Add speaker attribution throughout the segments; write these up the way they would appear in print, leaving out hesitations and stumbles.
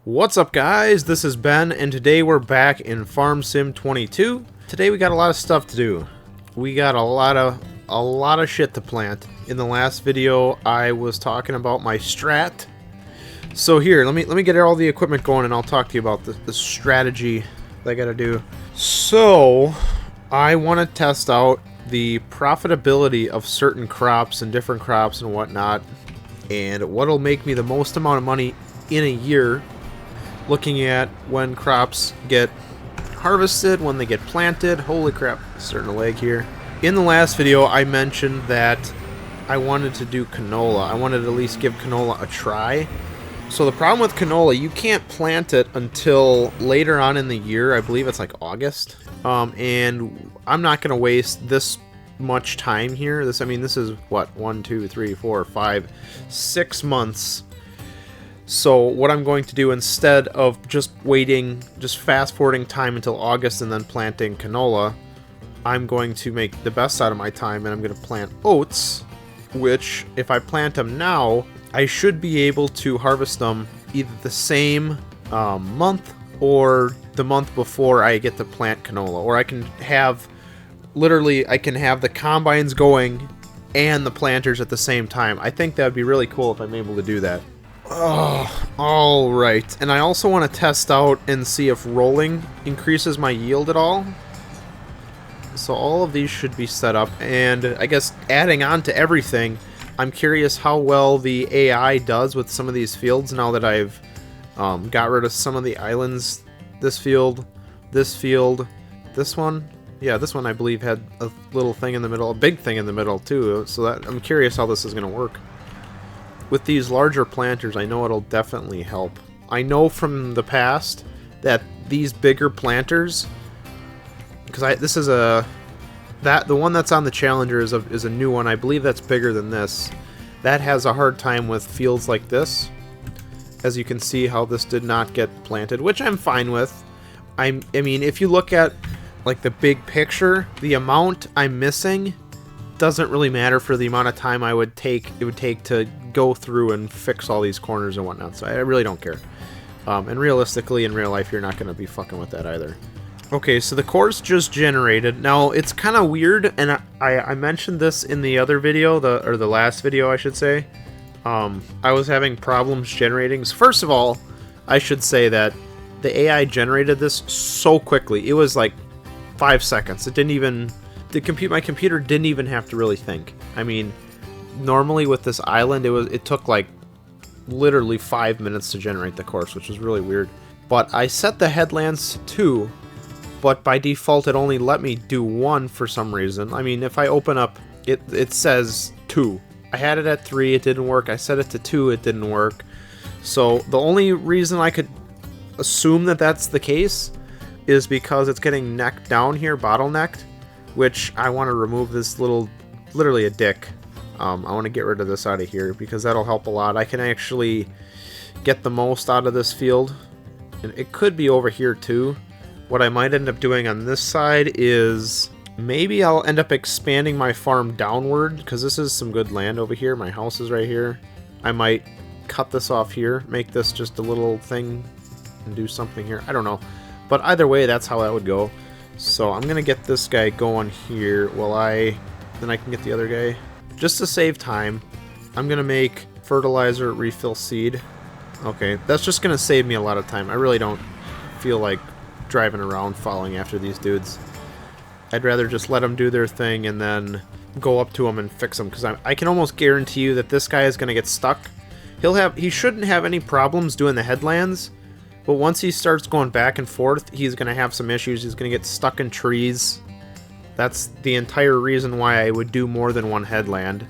Speaker 1: What's up, guys? This is Ben, and today we're back in Farm Sim 22. Today we got a lot of stuff to do. We got a lot of shit to plant. In the last video, I was talking about my strat. So here, let me get all the equipment going, and I'll talk to you about the strategy that I gotta do. So I want to test out the profitability of certain crops and different crops and whatnot, and what'll make me the most amount of money in a year. Looking at when crops get harvested, when they get planted. Holy crap, starting to lag here. In the last video, I mentioned that I wanted to do canola. I wanted to at least give canola a try. So the problem with canola, you can't plant it until later on in the year. I believe it's like August. And I'm not going to waste this much time here. This is what, 1, 2, 3, 4, 5, 6 months. So what I'm going to do, instead of just fast forwarding time until August and then planting canola, I'm going to make the best out of my time, and I'm going to plant oats, which if I plant them now, I should be able to harvest them either the same month or the month before I get to plant canola. Or I can have the combines going and the planters at the same time. I think that would be really cool if I'm able to do that. Oh, alright. And I also want to test out and see if rolling increases my yield at all. So all of these should be set up. And I guess adding on to everything, I'm curious how well the AI does with some of these fields now that I've got rid of some of the islands. This field, this one. Yeah, this one I believe had a little thing in the middle, a big thing in the middle too. So that I'm curious how this is going to work. With these larger planters, I know it'll definitely help. I know from the past that these bigger planters, because the one that's on the Challenger is a new one. I believe that's bigger than this. That has a hard time with fields like this. As you can see, how this did not get planted, which I'm fine with. I mean, if you look at like the big picture, the amount I'm missing doesn't really matter for the amount of time it would take to go through and fix all these corners and whatnot, so I really don't care. And realistically, in real life, you're not going to be fucking with that either. Okay, so the course just generated. Now, it's kind of weird, and I mentioned this in the other video, the last video, I should say. I was having problems generating. So first of all, I should say that the AI generated this so quickly. It was like 5 seconds. It didn't even... my computer didn't even have to really think. I mean, normally with this island, it took like literally 5 minutes to generate the course, which was really weird. But I set the headlands to 2, but by default it only let me do 1 for some reason. I mean, if I open up, it says 2. I had it at 3, it didn't work. I set it to 2, it didn't work. So the only reason I could assume that that's the case is because it's getting necked down here, bottlenecked. Which I want to remove this literally a dick. I want to get rid of this out of here because that'll help a lot. I can actually get the most out of this field. And it could be over here too. What I might end up doing on this side is maybe I'll end up expanding my farm downward because this is some good land over here. My house is right here. I might cut this off here, make this just a little thing and do something here. I don't know. But either way, that's how that would go. So I'm going to get this guy going here then I can get the other guy. Just to save time, I'm going to make fertilizer refill seed. Okay, that's just going to save me a lot of time. I really don't feel like driving around following after these dudes. I'd rather just let them do their thing and then go up to them and fix them, because I can almost guarantee you that this guy is going to get stuck. He shouldn't have any problems doing the headlands. But once he starts going back and forth, he's going to have some issues. He's going to get stuck in trees. That's the entire reason why I would do more than one headland.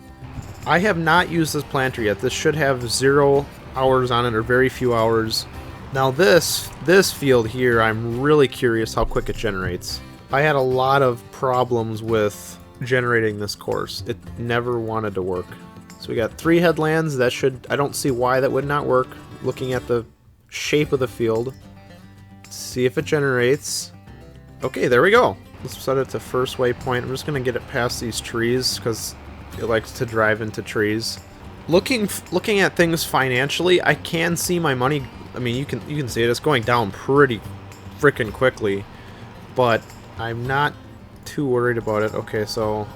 Speaker 1: I have not used this planter yet. This should have 0 hours on it, or very few hours. Now this field here, I'm really curious how quick it generates. I had a lot of problems with generating this course. It never wanted to work. So we got 3 headlands. I don't see why that would not work. Looking at the shape of the field. Let's see if it generates. Okay, there we go. Let's set it to first waypoint. I'm just going to get it past these trees because it likes to drive into trees. Looking at things financially, I can see my money I mean, you can see it. It's going down pretty freaking quickly, but I'm not too worried about it. Okay, so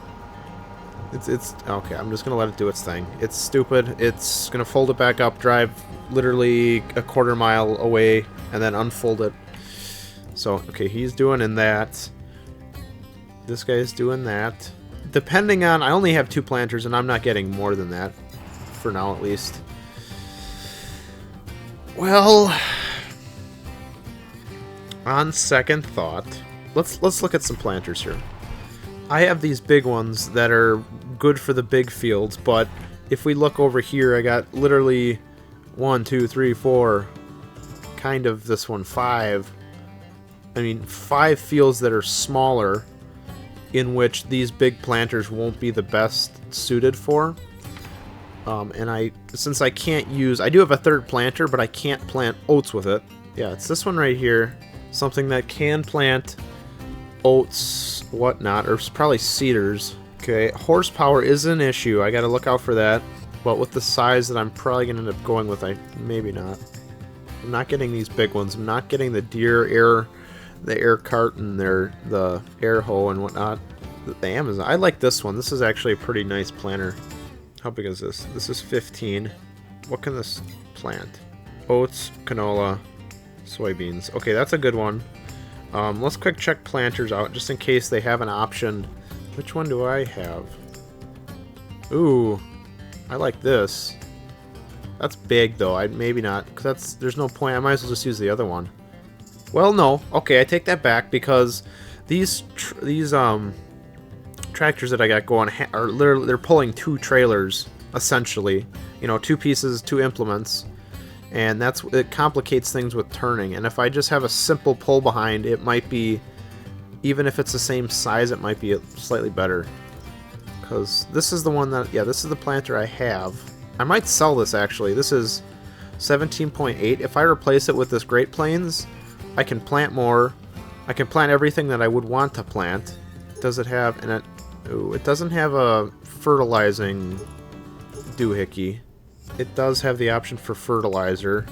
Speaker 1: it's okay. I'm just gonna let it do its thing. It's stupid. It's gonna fold it back up, drive literally a quarter mile away, and then unfold it. So okay, he's doing in that. This guy's doing that. Depending on, I only have 2 planters, and I'm not getting more than that for now, at least. Well, on second thought, let's look at some planters here. I have these big ones that are good for the big fields, but if we look over here, I got literally 1, 2, 3, 4, kind of this one, 5. I mean, 5 fields that are smaller, in which these big planters won't be the best suited for. And since I can't use, I do have a third planter, but I can't plant oats with it. Yeah, it's this one right here. Something that can plant oats, whatnot, or probably cedars. Okay, horsepower is an issue. I gotta look out for that. But with the size that I'm probably gonna end up going with, maybe not. I'm not getting these big ones. I'm not getting the Deere air cart and the air hoe and whatnot. The Amazon. I like this one. This is actually a pretty nice planter. How big is this? This is 15. What can this plant? Oats, canola, soybeans. Okay, that's a good one. Let's quick check planters out just in case they have an option. Which one do I have? Ooh, I like this. That's big though. Maybe not, because there's no point. I might as well just use the other one. Well, no. Okay, I take that back, because these tractors that I got going are literally, they're pulling 2 trailers essentially. You know, 2 pieces, 2 implements, and it complicates things with turning. And if I just have a simple pull behind, it might be, even if it's the same size, it might be slightly better. Because this is the one that, yeah, this is the planter I have. I might sell this actually. This is 17.8. If I replace it with this Great Plains, I can plant more. I can plant everything that I would want to plant. Does it have it doesn't have a fertilizing doohickey. It does have the option for fertilizer.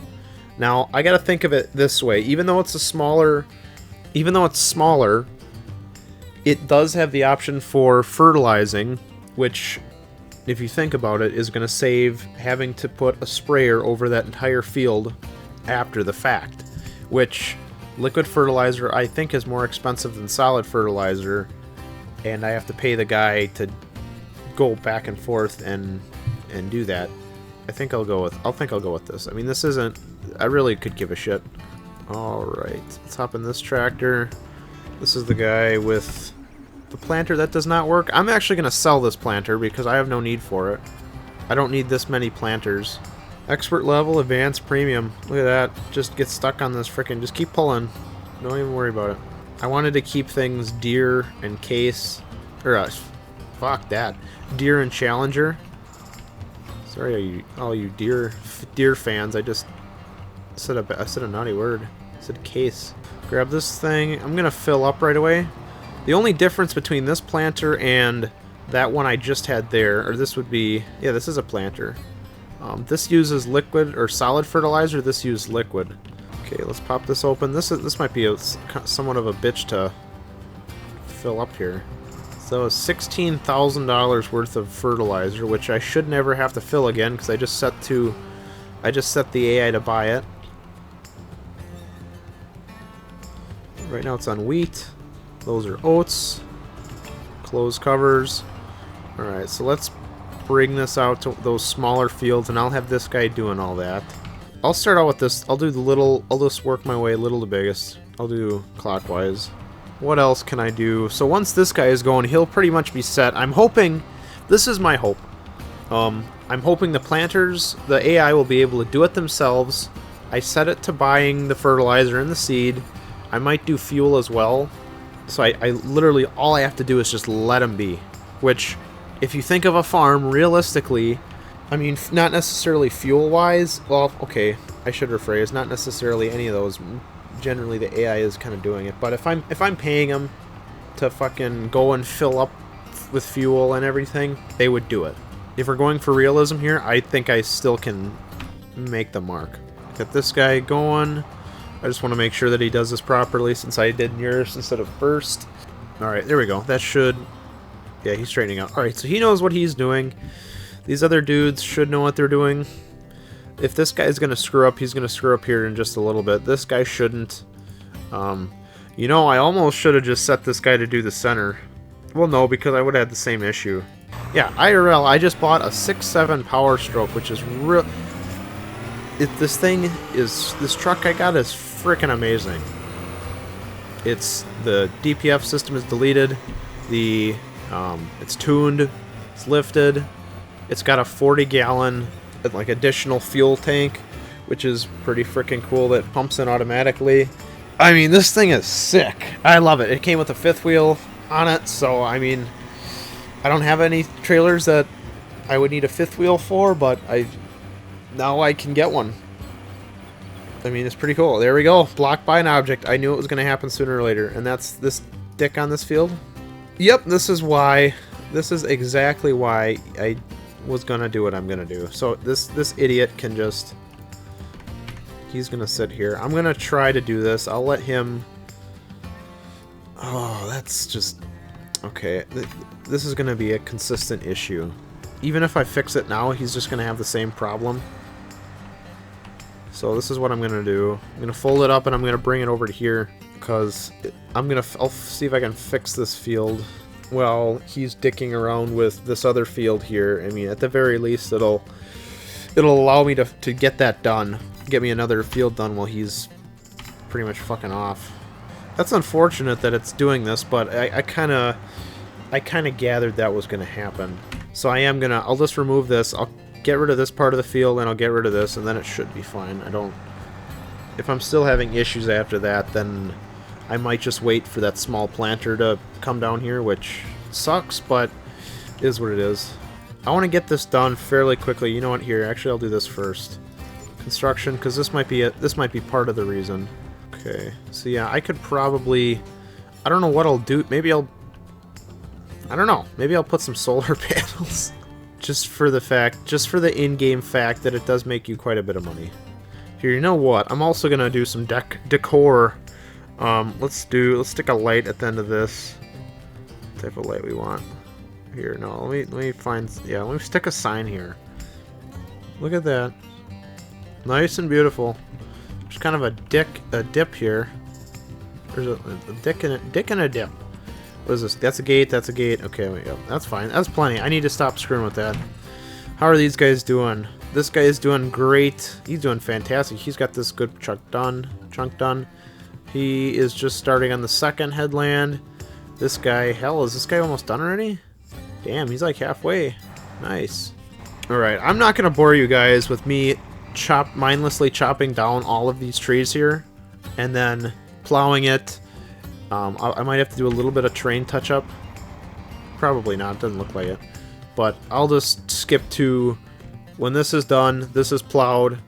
Speaker 1: Now, I gotta think of it this way. Even though it's smaller, it does have the option for fertilizing, which, if you think about it, is gonna save having to put a sprayer over that entire field after the fact, which liquid fertilizer I think is more expensive than solid fertilizer, and I have to pay the guy to go back and forth and do that. I think I'll go with this. I mean, this isn't, I really could give a shit. Alright, let's hop in this tractor. This is the guy with the planter that does not work. I'm actually going to sell this planter because I have no need for it. I don't need this many planters. Expert level, advanced, premium. Look at that. Just get stuck on this frickin'. Just keep pulling. Don't even worry about it. I wanted to keep things Deere and Case. Or, fuck that. Deere and Challenger. Sorry, all you Deere fans. I said a naughty word. I said Case. Grab this thing. I'm gonna fill up right away. The only difference between this planter and that one I just had there, or this would be, yeah, this is a planter. This uses liquid or solid fertilizer. This uses liquid. Okay, let's pop this open. This might be somewhat of a bitch to fill up here. So $16,000 worth of fertilizer, which I should never have to fill again because I just set the AI to buy it. Right now it's on wheat. Those are oats. Closed covers. Alright, so let's bring this out to those smaller fields, and I'll have this guy doing all that. I'll start out with this. I'll just work my way little to biggest. I'll do clockwise. What else can I do? So once this guy is going, he'll pretty much be set. I'm hoping, this is my hope. I'm hoping the planters, the AI will be able to do it themselves. I set it to buying the fertilizer and the seed. I might do fuel as well. So I literally, all I have to do is just let them be. Which, if you think of a farm, realistically, I mean, not necessarily fuel-wise. Well, okay, I should rephrase. Not necessarily any of those. Generally, the AI is kind of doing it. But if I'm paying them to fucking go and fill up with fuel and everything, they would do it. If we're going for realism here, I think I still can make the mark. Get this guy going. I just want to make sure that he does this properly since I did yours instead of first. Alright, there we go. That should... Yeah, he's straightening out. Alright, so he knows what he's doing. These other dudes should know what they're doing. If this guy's going to screw up, he's going to screw up here in just a little bit. This guy shouldn't. You know, I almost should have just set this guy to do the center. Well, no, because I would have had the same issue. Yeah, IRL, I just bought a 6.7 Power Stroke, which is real... This truck I got is freaking amazing. The DPF system is deleted. It's tuned. It's lifted. It's got a 40-gallon, like, additional fuel tank, which is pretty freaking cool. That pumps in automatically. I mean, this thing is sick. I love it. It came with a fifth wheel on it, so I mean, I don't have any trailers that I would need a fifth wheel for, but now I can get one. I mean, it's pretty cool. There we go. Blocked by an object. I knew it was going to happen sooner or later, and that's this dick on this field. Yep, this is exactly why I was going to do what I'm going to do. So this idiot can just... He's going to sit here. I'm going to try to do this. I'll let him... Oh, that's just... Okay, this is going to be a consistent issue. Even if I fix it now, he's just going to have the same problem. So this is what I'm going to do. I'm going to fold it up and I'm going to bring it over to here. Because I'll see if I can fix this field while he's dicking around with this other field here. I mean, at the very least, it'll allow me to get that done. Get me another field done while he's pretty much fucking off. That's unfortunate that it's doing this, but I kind of gathered that was going to happen. So I'll just remove this. I'll get rid of this part of the field, and I'll get rid of this, and then it should be fine. If I'm still having issues after that, then I might just wait for that small planter to come down here, which sucks, but is what it is. I want to get this done fairly quickly. You know what? Here, actually, I'll do this first. Construction, because this might be part of the reason. Okay, so yeah, I could probably... I don't know what I'll do. I don't know. Maybe I'll put some solar panels. just for the in-game fact that it does make you quite a bit of money. Here, you know what? I'm also gonna do some decor. Let's stick a light at the end of this. What type of light we want? Here, no, let me find... Yeah, let me stick a sign here. Look at that. Nice and beautiful. There's kind of a dip here. There's a dick and a dip. What is this? That's a gate, that's a gate. Okay, wait, yep, that's fine. That's plenty. I need to stop screwing with that. How are these guys doing? This guy is doing great. He's doing fantastic. He's got this good chunk done. He is just starting on the second headland. This guy, hell, is this guy almost done already? Damn, he's like halfway. Nice. Alright, I'm not going to bore you guys with me mindlessly chopping down all of these trees here and then plowing it. I might have to do a little bit of terrain touch-up. Probably not, doesn't look like it. But I'll just skip to when this is done, this is plowed.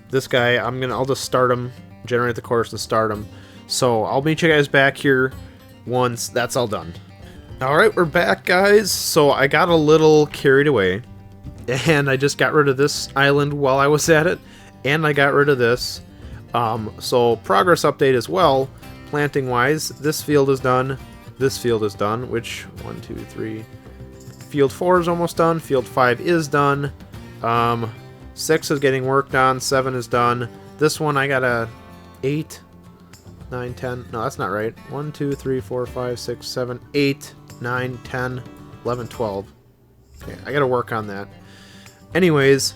Speaker 1: This guy, I'll just start him, generate the course and start him. So I'll meet you guys back here once that's all done. Alright, we're back, guys. So I got a little carried away. And I just got rid of this island while I was at it. And I got rid of this. So progress update as well. Planting wise, this field is done. This field is done. Which, 1, 2, 3. Field 4 is almost done. Field 5 is done. 6 is getting worked on. 7 is done. This one I got a 8, 9, 10. No, that's not right. 1, 2, 3, 4, 5, 6, 7, 8, 9, 10, 11, 12. Okay, I gotta work on that. Anyways,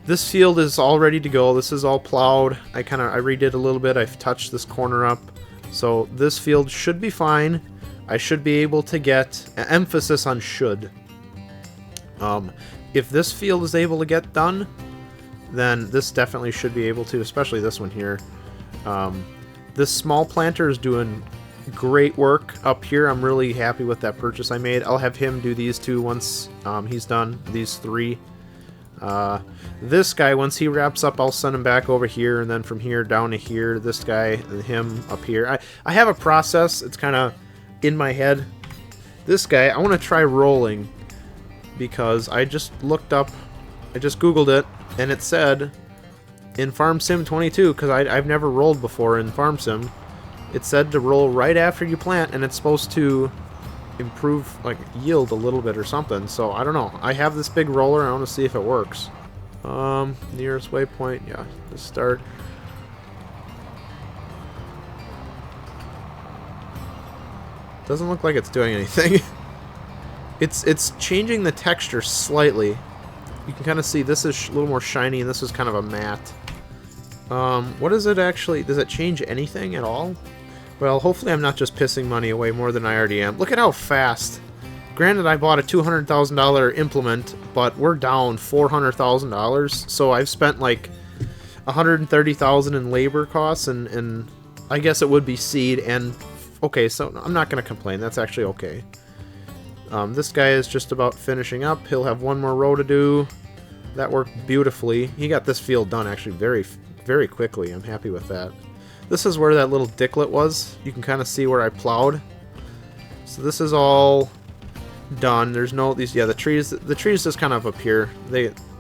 Speaker 1: this field is all ready to go. This is all plowed. I redid a little bit. I've touched this corner up. So this field should be fine. I should be able to get emphasis on should. If this field is able to get done, then this definitely should be able to, especially this one here. This small planter is doing great work up here. I'm really happy with that purchase I made. I'll have him do these two once he's done, these 3. This guy, once he wraps up, I'll send him back over here, and then from here down to here, this guy and him up here. I have a process. It's kind of in my head. This guy, I want to try rolling because I just looked up, I just Googled it, and it said in Farm Sim 22, because I've never rolled before in Farm Sim. It said to roll right after you plant, and it's supposed to improve, like, yield a little bit or something. So I don't know. I have this big roller. I want to see if it works. Nearest waypoint, yeah, the start. Doesn't look like it's doing anything. It's changing the texture slightly. You can kind of see this is a little more shiny, and this is kind of a matte. What is it actually? Does it change anything at all? Well, hopefully I'm not just pissing money away more than I already am. Look at how fast. Granted, I bought a $200,000 implement, but we're down $400,000. So I've spent like $130,000 in labor costs, and I guess it would be seed. And okay, so I'm not gonna complain. That's actually okay. This guy is just about finishing up. He'll have one more row to do. That worked beautifully. He got this field done actually very, very quickly. I'm happy with that. This is where that little dicklet was. You can kind of see where I plowed. So this is all done. There's no these. Yeah, the trees just kind of appear.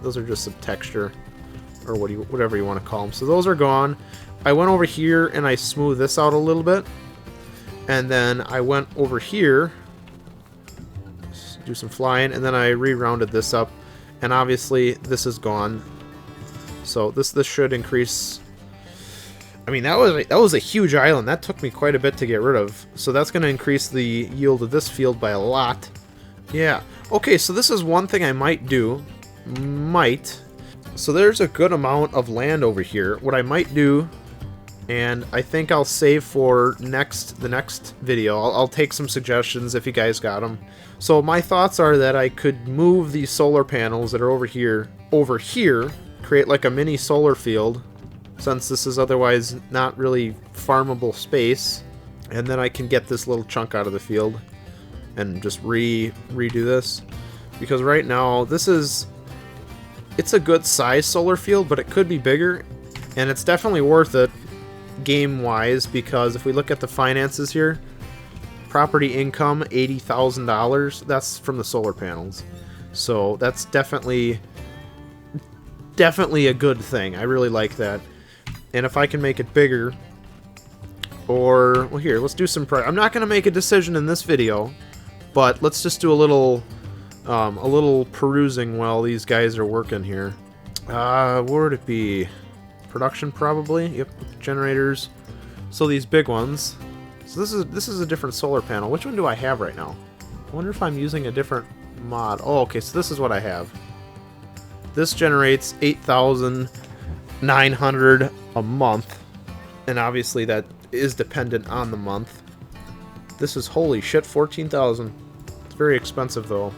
Speaker 1: Those are just some texture, or whatever you want to call them. So those are gone. I went over here and I smoothed this out a little bit, and then I went over here. Do some flying, and then I re-rounded this up, and obviously this is gone. So this should increase. I mean, that was a huge island. That took me quite a bit to get rid of. So that's going to increase the yield of this field by a lot. Yeah. Okay, so this is one thing I might do. So there's a good amount of land over here. What I might do, and I think I'll save for the next video. I'll take some suggestions if you guys got them. So my thoughts are that I could move these solar panels that are over here, create like a mini solar field, since this is otherwise not really farmable space, and then I can get this little chunk out of the field and just redo this. Because right now it's a good size solar field, but it could be bigger, and it's definitely worth it game-wise, because if we look at the finances here, property income $80,000, that's from the solar panels. So that's definitely a good thing. I really like that. And if I can make it bigger, or well, here, let's do some I'm not going to make a decision in this video, but let's just do a little perusing while these guys are working here. Where would it be? Production, probably. Yep, generators. So these big ones. So this is a different solar panel. Which one do I have right now? I wonder if I'm using a different mod. Oh, okay, so this is what I have. This generates 8,900 a month, and obviously that is dependent on the month. This is, holy shit, 14,000. It's very expensive though.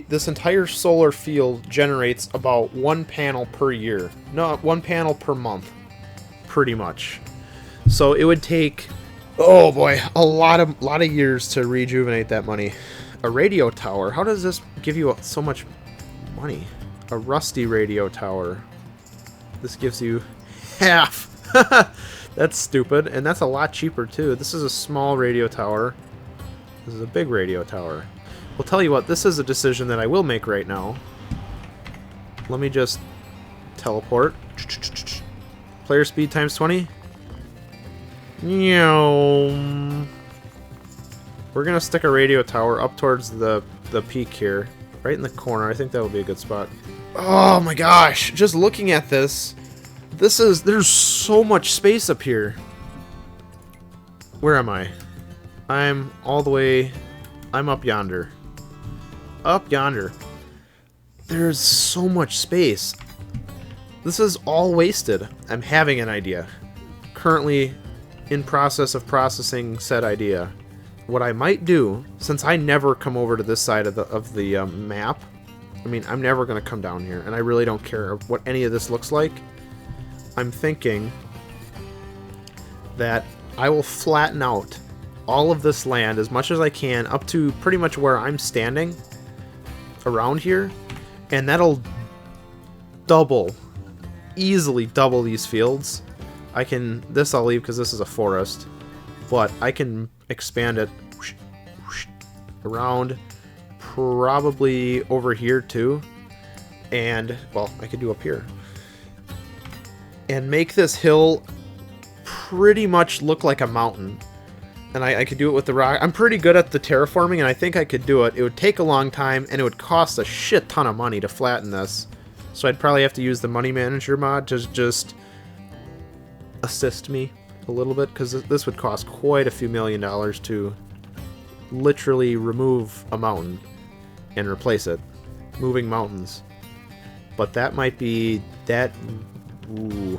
Speaker 1: This entire solar field generates about one panel per year. No, one panel per month, pretty much. So it would take, oh boy, a lot of years to rejuvenate that money. A radio tower. How does this give you so much money? A rusty radio tower. This gives you half. That's stupid, and that's a lot cheaper too. This is a small radio tower. This is a big radio tower. Well, tell you what, this is a decision that I will make right now. Let me just teleport. Player speed times 20. We're gonna stick a radio tower up towards the peak here, right in the corner. I think that would be a good spot. Oh my gosh! Just looking at this, there's so much space up here. Where am I? I'm all the way. I'm up yonder. Up yonder. There's so much space. This is all wasted. I'm having an idea. Currently in process of processing said idea. What I might do, since I never come over to this side of the map, I mean, I'm never going to come down here, and I really don't care what any of this looks like. I'm thinking that I will flatten out all of this land as much as I can up to pretty much where I'm standing around here, and that'll easily double these fields. This I'll leave because this is a forest, but I can expand it around, probably over here too, and well, I could do up here. and make this hill pretty much look like a mountain. And I could do it with the rock. I'm pretty good at the terraforming, and I think I could do it. It would take a long time, and it would cost a shit ton of money to flatten this. So I'd probably have to use the Money Manager mod to just assist me a little bit, because this would cost quite a few $1,000,000 to literally remove a mountain and replace it. Moving mountains. But that might be... Ooh.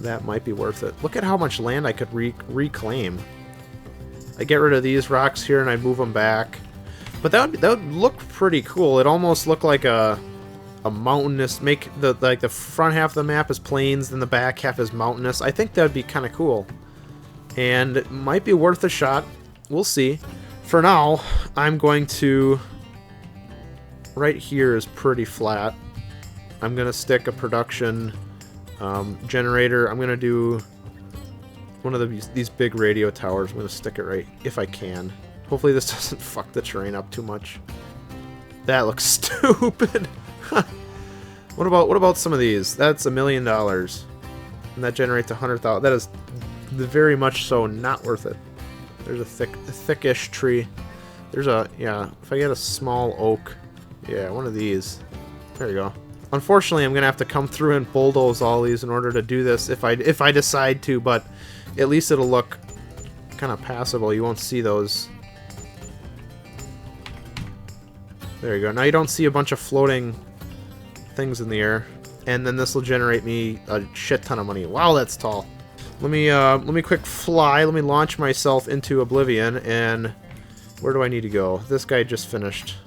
Speaker 1: That might be worth it. Look at how much land I could reclaim. I get rid of these rocks here and I move them back. But that would look pretty cool. It almost looked like a mountainous. Make the front half of the map is plains, then the back half is mountainous. I think that would be kind of cool, and it might be worth a shot. We'll see. For now, I'm going to. Right here is pretty flat. I'm gonna stick a production generator. I'm gonna do one of these big radio towers. I'm gonna stick it right if I can. Hopefully this doesn't fuck the terrain up too much. That looks stupid. What about some of these? That's $1,000,000, and that generates 100,000. That is very much so not worth it. There's a thickish tree. There's yeah. If I get a small oak, yeah, one of these. There you go. Unfortunately, I'm gonna have to come through and bulldoze all these in order to do this if I decide to, but at least it'll look kind of passable. You won't see those. There you go. Now you don't see a bunch of floating things in the air, and then this will generate me a shit ton of money. Wow, that's tall. Let me quick fly. Let me launch myself into oblivion. And where do I need to go? This guy just finished.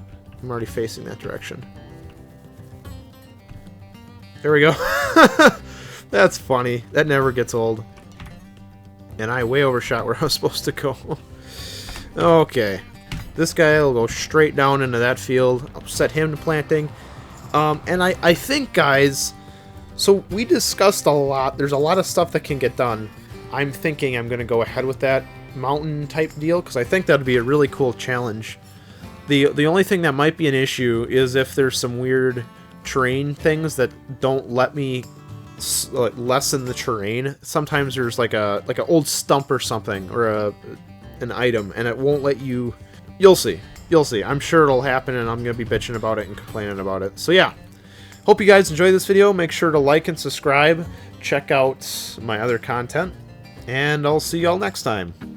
Speaker 1: I'm already facing that direction. There we go. That's funny. That never gets old. And I way overshot where I was supposed to go. Okay. This guy will go straight down into that field. I'll set him to planting. And I think, guys, so we discussed a lot. There's a lot of stuff that can get done. I'm thinking I'm going to go ahead with that mountain type deal, because I think that would be a really cool challenge. The only thing that might be an issue is if there's some weird terrain things that don't let me lessen the terrain. Sometimes there's like an old stump or something, or an item, and it won't let you. You'll see. You'll see. I'm sure it'll happen, and I'm going to be bitching about it and complaining about it. So yeah, hope you guys enjoy this video. Make sure to like and subscribe. Check out my other content, and I'll see y'all next time.